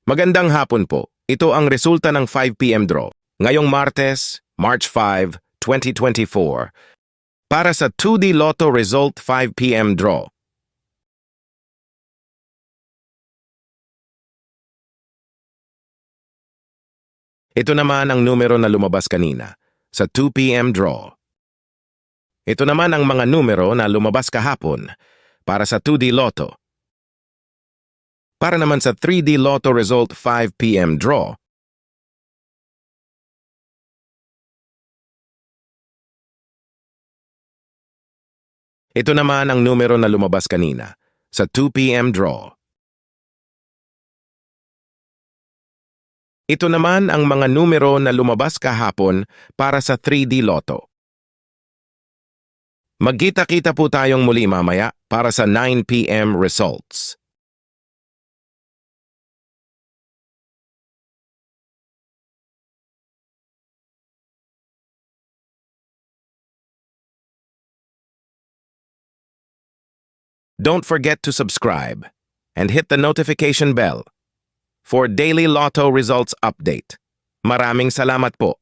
Magandang hapon po. Ito ang resulta ng 5 p.m. draw. Ngayong Martes, March 5, 2024. Para sa 2D Lotto Result 5 p.m. draw. Ito naman ang numero na lumabas kanina sa 2 p.m. draw. Ito naman ang mga numero na lumabas kahapon para sa 2D Lotto. Para naman sa 3D Lotto Result 5 p.m. draw, ito naman ang numero na lumabas kanina sa 2 p.m. draw. Ito naman ang mga numero na lumabas kahapon para sa 3D Lotto. Magkita-kita po tayong muli mamaya para sa 9 p.m. results. Don't forget to subscribe and hit the notification bell for daily Lotto results update. Maraming salamat po.